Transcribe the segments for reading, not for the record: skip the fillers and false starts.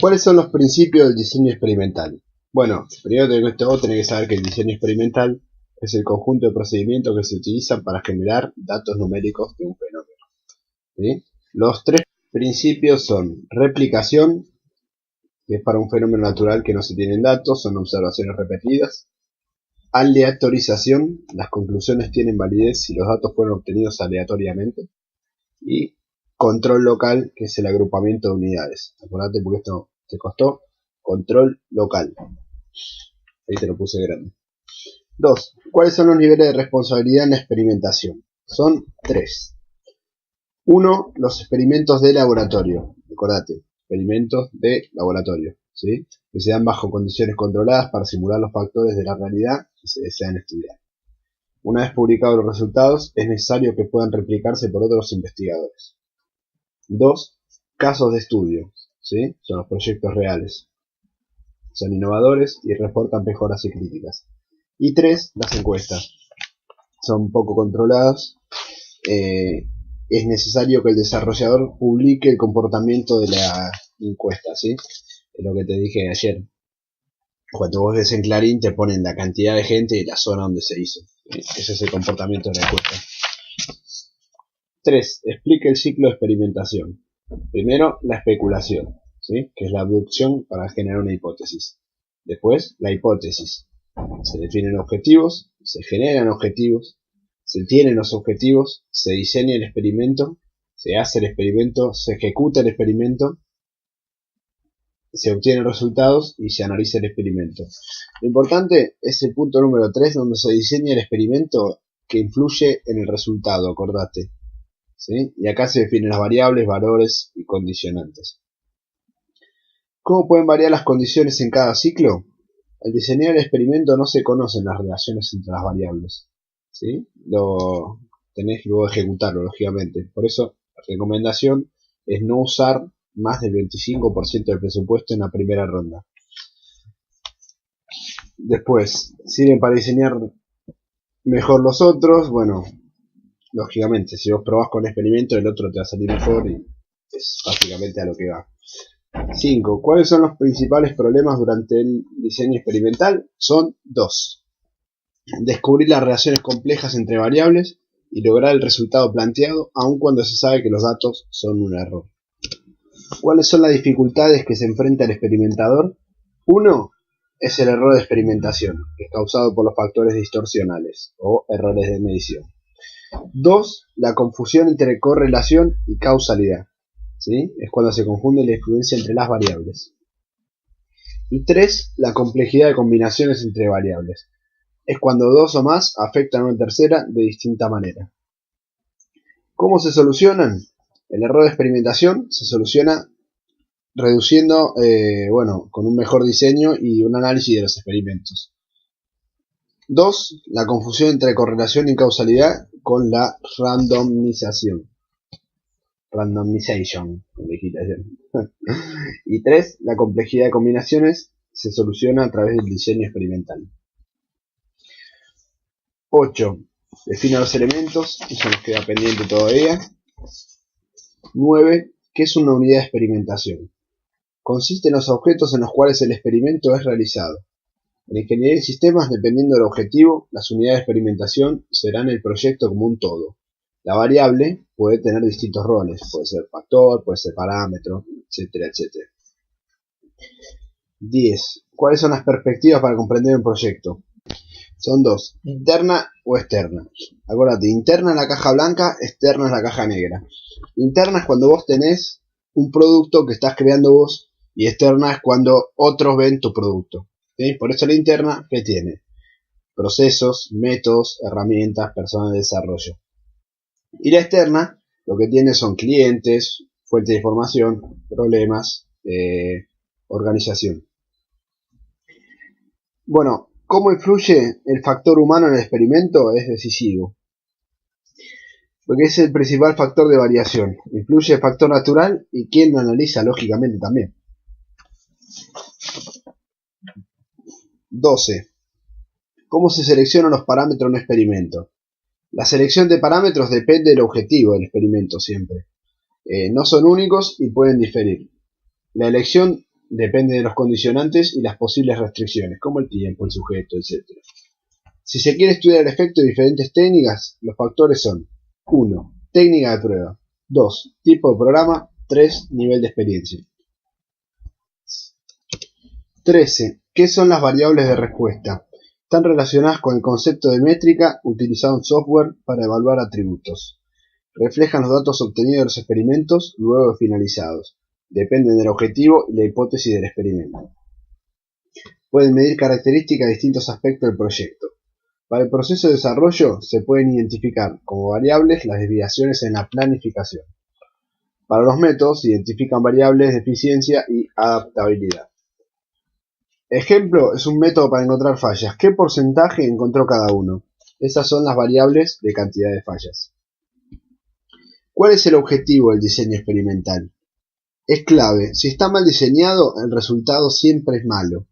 ¿Cuáles son los principios del diseño experimental? Bueno, primero de todo tenés que saber que el diseño experimental es el conjunto de procedimientos que se utilizan para generar datos numéricos de un fenómeno, ¿sí? Los tres principios son replicación, que es para un fenómeno natural que no se tienen datos, son observaciones repetidas. Aleatorización, las conclusiones tienen validez si los datos fueron obtenidos aleatoriamente. Y control local, que es el agrupamiento de unidades. Acordate porque esto te costó. Control local. Ahí te lo puse grande. 2. ¿Cuáles son los niveles de responsabilidad en la experimentación? Son 3. 1. Los experimentos de laboratorio. Acordate, experimentos de laboratorio, ¿sí? Que se dan bajo condiciones controladas para simular los factores de la realidad que se desean estudiar. Una vez publicados los resultados, es necesario que puedan replicarse por otros investigadores. 2. Casos de estudio, ¿sí? Son los proyectos reales. Son innovadores y reportan mejoras y críticas. Y 3. Las encuestas. Son poco controladas. Es necesario que el desarrollador publique el comportamiento de la encuesta, ¿sí? Es lo que te dije ayer. Cuando vos ves en Clarín te ponen la cantidad de gente y la zona donde se hizo. Ese es el comportamiento de la encuesta. 3. Explica el ciclo de experimentación. Primero, la especulación, ¿sí? Que es la abducción para generar una hipótesis. Después, la hipótesis. Se definen objetivos, se generan objetivos, se tienen los objetivos, se diseña el experimento, se hace el experimento, se ejecuta el experimento, se obtienen resultados y se analiza el experimento. Lo importante es el punto número 3, donde se diseña el experimento que influye en el resultado, acordate, ¿sí? Y acá se definen las variables, valores y condicionantes. ¿Cómo pueden variar las condiciones en cada ciclo? Al diseñar el experimento no se conocen las relaciones entre las variables, ¿sí? Lo tenés que luego ejecutarlo, lógicamente. Por eso, la recomendación es no usar más del 25% del presupuesto en la primera ronda. Después, sirven para diseñar mejor los otros. Bueno, lógicamente, si vos probás con el experimento, el otro te va a salir mejor y es básicamente a lo que va. 5. ¿Cuáles son los principales problemas durante el diseño experimental? Son 2. Descubrir las relaciones complejas entre variables y lograr el resultado planteado, aun cuando se sabe que los datos son un error. ¿Cuáles son las dificultades que se enfrenta el experimentador? 1. Es el error de experimentación, que es causado por los factores distorsionales o errores de medición. 2. La confusión entre correlación y causalidad, ¿sí? Es cuando se confunde la influencia entre las variables. Y 3. La complejidad de combinaciones entre variables. Es cuando dos o más afectan a una tercera de distinta manera. ¿Cómo se solucionan? El error de experimentación se soluciona reduciendo, con un mejor diseño y un análisis de los experimentos. 2. La confusión entre correlación y causalidad con la randomización. Randomization, como dijiste ayer. Y 3. La complejidad de combinaciones se soluciona a través del diseño experimental. 8. Define los elementos, eso nos queda pendiente todavía. 9. ¿Qué es una unidad de experimentación? Consiste en los objetos en los cuales el experimento es realizado. En ingeniería de sistemas, dependiendo del objetivo, las unidades de experimentación serán el proyecto como un todo. La variable puede tener distintos roles, puede ser factor, puede ser parámetro, etcétera, etcétera. 10. ¿Cuáles son las perspectivas para comprender un proyecto? Son 2, interna o externa. Acuérdate, interna es la caja blanca, externa es la caja negra. Interna es cuando vos tenés un producto que estás creando vos y externa es cuando otros ven tu producto, ¿sí? Por eso la interna, ¿qué tiene? Procesos, métodos, herramientas, personas de desarrollo. Y la externa, lo que tiene son clientes, fuentes de información, problemas, organización. Bueno, ¿cómo influye el factor humano en el experimento? Es decisivo, porque es el principal factor de variación. Influye el factor natural y quien lo analiza lógicamente también. 12. ¿Cómo se seleccionan los parámetros en un experimento? La selección de parámetros depende del objetivo del experimento siempre. No son únicos y pueden diferir. La elección depende de los condicionantes y las posibles restricciones, como el tiempo, el sujeto, etc. Si se quiere estudiar el efecto de diferentes técnicas, los factores son: 1. Técnica de prueba. 2. Tipo de programa. 3. Nivel de experiencia. 13. ¿Qué son las variables de respuesta? Están relacionadas con el concepto de métrica utilizado en software para evaluar atributos. Reflejan los datos obtenidos de los experimentos luego de finalizados. Dependen del objetivo y la hipótesis del experimento. Pueden medir características de distintos aspectos del proyecto. Para el proceso de desarrollo se pueden identificar como variables las desviaciones en la planificación. Para los métodos se identifican variables de eficiencia y adaptabilidad. Ejemplo es un método para encontrar fallas. ¿Qué porcentaje encontró cada uno? Esas son las variables de cantidad de fallas. ¿Cuál es el objetivo del diseño experimental? Es clave. Si está mal diseñado, el resultado siempre es malo.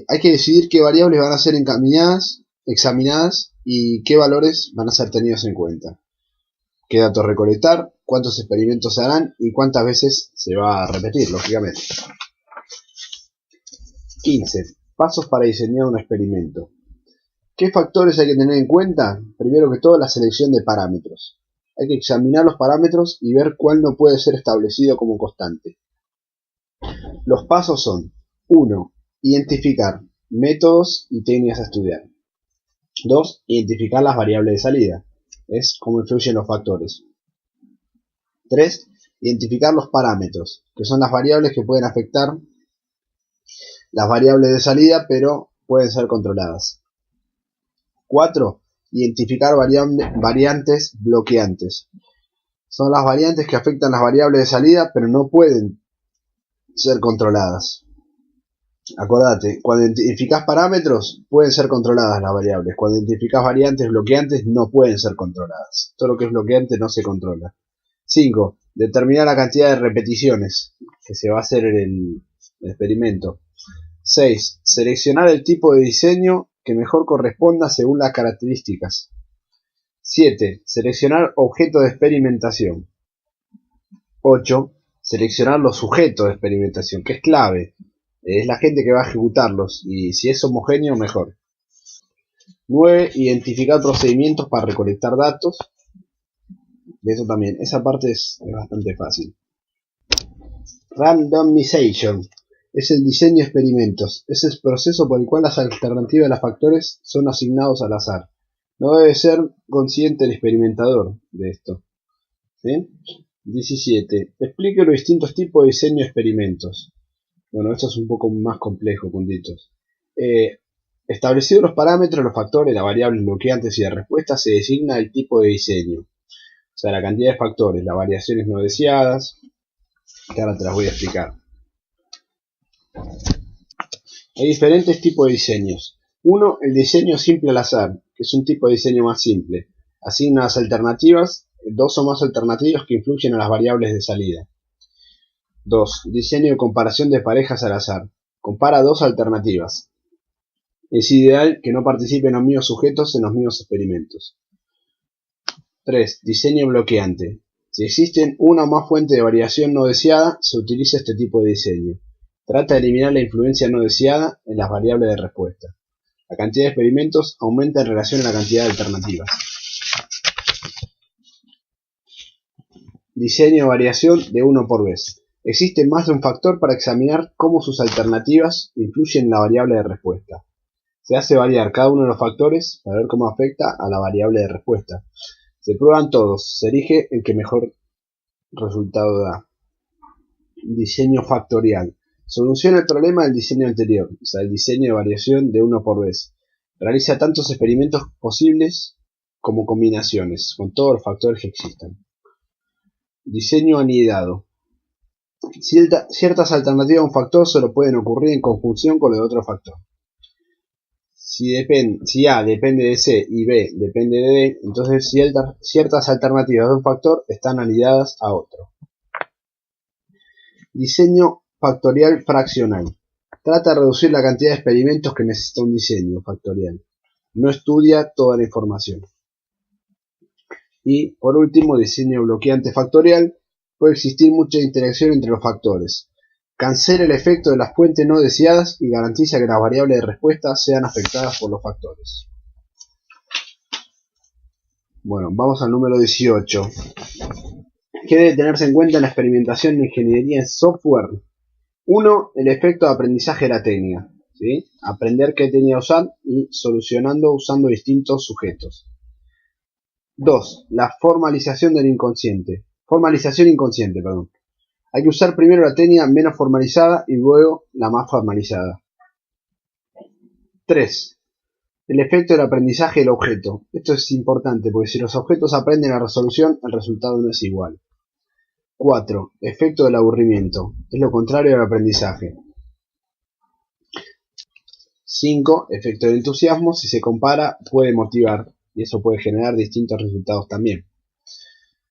Hay que decidir qué variables van a ser examinadas y qué valores van a ser tenidos en cuenta. Qué datos recolectar, cuántos experimentos se harán y cuántas veces se va a repetir, lógicamente. 15. Pasos para diseñar un experimento. ¿Qué factores hay que tener en cuenta? Primero que todo, la selección de parámetros. Hay que examinar los parámetros y ver cuál no puede ser establecido como constante. Los pasos son: 1. Identificar métodos y técnicas a estudiar. 2. Identificar las variables de salida. Es cómo influyen los factores. 3. Identificar los parámetros, que son las variables que pueden afectar las variables de salida, pero pueden ser controladas. 4. Identificar variantes bloqueantes. Son las variantes que afectan las variables de salida, pero no pueden ser controladas. Acordate, cuando identificás parámetros, pueden ser controladas las variables. Cuando identificás variantes bloqueantes, no pueden ser controladas. Todo lo que es bloqueante no se controla. 5. Determinar la cantidad de repeticiones que se va a hacer en el experimento. 6. Seleccionar el tipo de diseño que mejor corresponda según las características. 7. Seleccionar objeto de experimentación. 8. Seleccionar los sujetos de experimentación, que es clave. Es la gente que va a ejecutarlos, y si es homogéneo, mejor. 9. Identificar procedimientos para recolectar datos. De eso también, esa parte es bastante fácil. Randomization es el diseño de experimentos. Es el proceso por el cual las alternativas de los factores son asignados al azar. No debe ser consciente el experimentador de esto. ¿Sí? 17. Explique los distintos tipos de diseño de experimentos. Bueno, esto es un poco más complejo, puntitos. Establecidos los parámetros, los factores, las variables bloqueantes y de respuesta, se designa el tipo de diseño. O sea, la cantidad de factores, las variaciones no deseadas, que ahora te las voy a explicar. Hay diferentes tipos de diseños. 1. El diseño simple al azar, que es un tipo de diseño más simple. Asigna las alternativas, 2 o más alternativas que influyen en las variables de salida. 2. Diseño de comparación de parejas al azar. Compara 2 alternativas. Es ideal que no participen los mismos sujetos en los mismos experimentos. 3. Diseño bloqueante. Si existen una o más fuentes de variación no deseada, se utiliza este tipo de diseño. Trata de eliminar la influencia no deseada en las variables de respuesta. La cantidad de experimentos aumenta en relación a la cantidad de alternativas. Diseño de variación de 1 por vez. Existe más de un factor para examinar cómo sus alternativas influyen en la variable de respuesta. Se hace variar cada uno de los factores para ver cómo afecta a la variable de respuesta. Se prueban todos, se elige el que mejor resultado da. Diseño factorial. Soluciona el problema del diseño anterior, o sea, el diseño de variación de 1 por vez. Realiza tantos experimentos posibles como combinaciones, con todos los factores que existan. Diseño anidado. Ciertas alternativas a un factor solo pueden ocurrir en conjunción con el otro factor. Si A depende de C y B depende de D, entonces ciertas alternativas de un factor están anidadas a otro. Diseño factorial fraccional. Trata de reducir la cantidad de experimentos que necesita un diseño factorial. No estudia toda la información. Y por último, diseño bloqueante factorial. Puede existir mucha interacción entre los factores. cancela el efecto de las fuentes no deseadas y garantiza que las variables de respuesta sean afectadas por los factores. Bueno, vamos al número 18. ¿Qué debe tenerse en cuenta en la experimentación en ingeniería en software? 1. El efecto de aprendizaje de la técnica. ¿Sí? Aprender qué técnica usar y solucionando usando distintos sujetos. 2. La formalización del inconsciente. Formalización inconsciente, perdón. Hay que usar primero la técnica menos formalizada y luego la más formalizada. 3. El efecto del aprendizaje del objeto. Esto es importante porque si los objetos aprenden la resolución, el resultado no es igual. 4. Efecto del aburrimiento. Es lo contrario del aprendizaje. 5. Efecto del entusiasmo. Si se compara, puede motivar y eso puede generar distintos resultados también.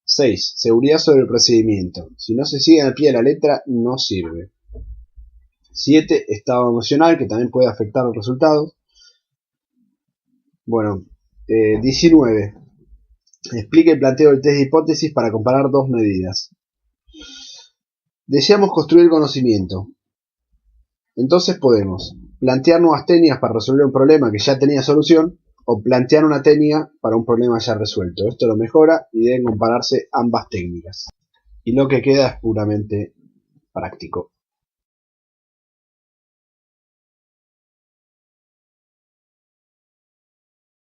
6. Seguridad sobre el procedimiento. Si no se sigue al pie de la letra, no sirve. 7. Estado emocional, que también puede afectar los resultados. Bueno, 19. Explique el planteo del test de hipótesis para comparar dos medidas. Deseamos construir conocimiento. Entonces podemos plantear nuevas técnicas para resolver un problema que ya tenía solución o plantear una técnica para un problema ya resuelto. Esto lo mejora y deben compararse ambas técnicas. Y lo que queda es puramente práctico.